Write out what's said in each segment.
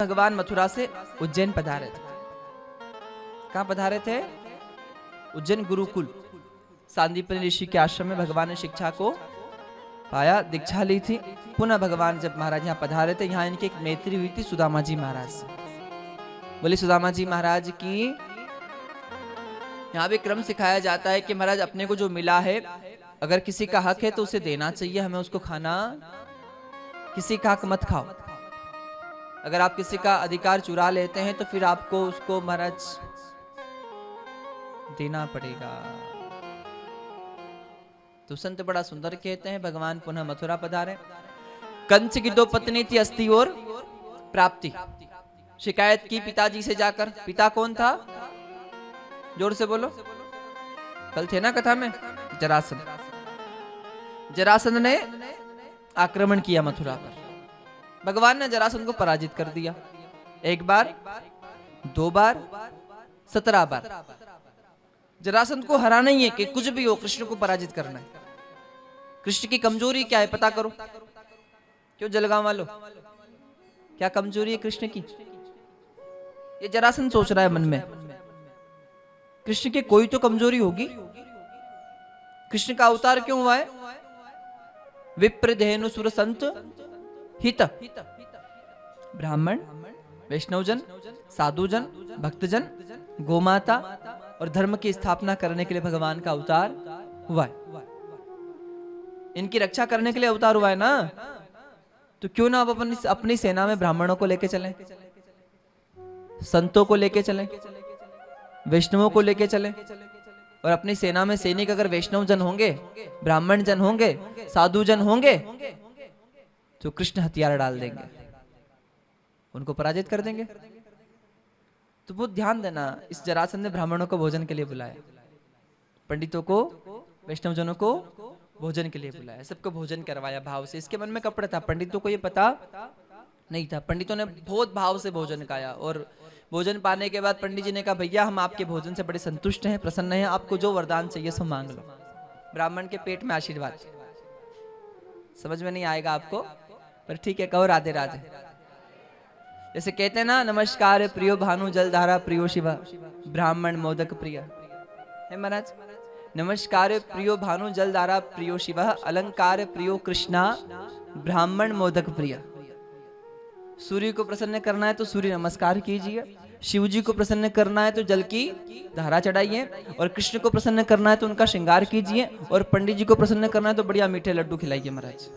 भगवान मथुरा से उज्जैन पधारे थे। कहाँ पधारे थे? उज्जैन गुरुकुल सांदीपनि ऋषि के आश्रम में भगवान ने शिक्षा को पाया, दीक्षा ली थी। पुनः भगवान जब महाराज यहाँ पधारे थे, यहाँ इनकी एक मैत्री हुई थी सुदामा जी महाराज से। बोले सुदामा जी महाराज की। यहाँ भी क्रम सिखाया जाता है कि महाराज अपने को जो मिला है, अगर किसी का हक है तो उसे देना चाहिए, हमें उसको खाना। किसी का हक मत खाओ। अगर आप किसी का अधिकार चुरा लेते हैं तो फिर आपको उसको महाराज देना पड़ेगा। तो संत बड़ा सुंदर कहते हैं, भगवान पुनः मथुरा पधारे। कंस की 2 पत्नी थी, अस्ति और प्राप्ति। शिकायत की पिताजी से जाकर। पिता कौन था? जोर से बोलो। कल थे ना कथा में? जरासंध। जरासंध ने आक्रमण किया मथुरा पर। भगवान ने जरासंध को पराजित कर दिया। 1 बार, 2 बार, 17 बार। जरासंध को हराना ही है कि कुछ भी हो, कृष्ण को पराजित करना है। कृष्ण की कमजोरी क्या है पता करो। क्यों जलगांव वालों, क्या कमजोरी है कृष्ण की? ये जरासंध सोच रहा है मन में। कृष्ण के कोई तो कमजोरी होगी। कृष्ण का अवतार क्यों हुआ है? विप्र धेनु सुर संत हित। ब्राह्मण, वैष्णवजन, साधुजन, भक्तजन, गोमाता और धर्म की स्थापना करने के लिए भगवान का अवतार हुआ है। इनकी रक्षा करने के लिए अवतार हुआ है ना। तो क्यों ना आप अपनी सेना में ब्राह्मणों को लेके चलें, संतों को लेके चलें, वैष्णवों को लेके चलें। और अपनी सेना में सैनिक अगर वैष्णव जन होंगे, ब्राह्मण जन होंगे, साधु जन होंगे, तो कृष्ण हथियार डाल देंगे, उनको पराजित कर देंगे। तो बहुत ध्यान देना। इस जरासंध ने ब्राह्मणों को भोजन के लिए बुलाया, पंडितों को, वैष्णव जनों को भोजन के लिए बुलाया, सबको भोजन करवाया भाव से। इसके मन में कपड़ा था, पंडितों को ये पता नहीं था। पंडितों ने बहुत भाव से भोजन खाया और भोजन पाने के बाद पंडित जी ने कहा, भैया हम आपके भोजन से बड़े संतुष्ट हैं, प्रसन्न हैं, आपको जो वरदान चाहिए सो मांग लो। ब्राह्मण के पेट में आशीर्वाद। समझ में नहीं आएगा आपको, पर ठीक है, कहो राधे राधे। जैसे कहते हैं ना, नमस्कार प्रियो भानु जलधारा प्रियो शिवा, ब्राह्मण मोदक प्रिय है महाराज। नमस्कार प्रियो भानु जलधारा प्रियो शिवा, अलंकार प्रियो कृष्णा, ब्राह्मण मोदक प्रिय। सूर्य को प्रसन्न करना है तो सूर्य नमस्कार कीजिए, शिव जी को प्रसन्न करना है तो जल की धारा चढ़ाइए, और कृष्ण को प्रसन्न करना है तो उनका श्रृंगार कीजिए, और पंडित जी को प्रसन्न करना है तो बढ़िया मीठे लड्डू खिलाइए महाराज।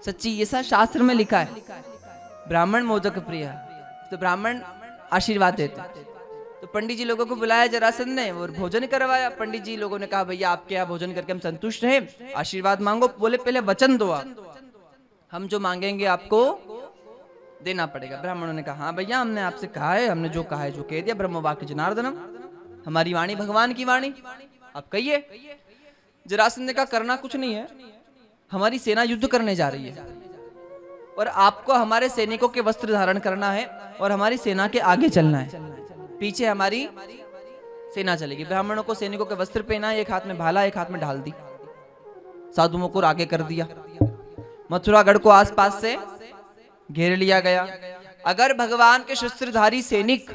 सच्ची ये सब शास्त्र में लिखा है। ब्राह्मण मोदक प्रिय, तो ब्राह्मण आशीर्वाद देते। तो पंडित जी लोगों को बुलाया जरासंध ने और भोजन करवाया। पंडित जी लोगों ने कहा, भैया आपके यहाँ भोजन करके हम संतुष्ट हैं, आशीर्वाद मांगो। बोले पहले वचन दो, हम जो मांगेंगे आपको देना पड़ेगा। ब्राह्मणों ने कहा, हाँ भैया हमने आपसे कहा है, हमने जो कहा है जो कह दिया। ब्रह्म वाक्य जनार्दनम, हमारी वाणी भगवान की वाणी, आप कहिए। जरासंध ने कहा, करना कुछ नहीं है, हमारी सेना युद्ध करने जा रही है और आपको हमारे सैनिकों के वस्त्र धारण करना है और हमारी सेना के आगे चलना है, पीछे हमारी सेना चलेगी। ब्राह्मणों को सैनिकों के वस्त्र पहना, एक हाथ में भाला, एक हाथ में ढाल दी, साधुओं को आगे कर दिया। मथुरागढ़ को आसपास से घेर लिया गया। अगर भगवान के शस्त्रधारी सैनिक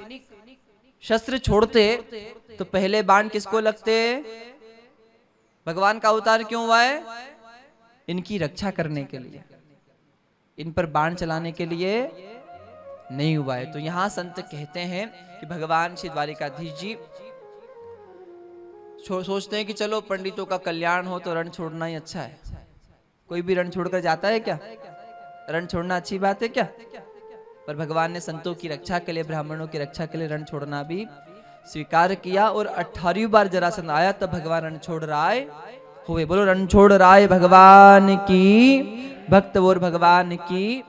शस्त्र छोड़ते तो पहले बाण किसको लगते? भगवान का अवतार क्यों हुआ है? इनकी रक्षा करने के लिए, इन पर बाण चलाने के लिए नहीं हुआ है। तो यहां संत कहते हैं कि भगवान श्री द्वारिकाधीश जी सोचते हैं कि चलो पंडितों का कल्याण हो तो रण छोड़ना ही अच्छा है। कोई भी रण छोड़कर जाता है क्या? रण छोड़ना अच्छी बात है क्या? पर भगवान ने संतों की रक्षा के लिए, ब्राह्मणों की रक्षा के लिए रण छोड़ना भी स्वीकार किया। और 18वीं बार जरासंध आया तब भगवान रण छोड़ राय हुए। बोलो रण छोड़ राय भगवान की, भक्त और भगवान की।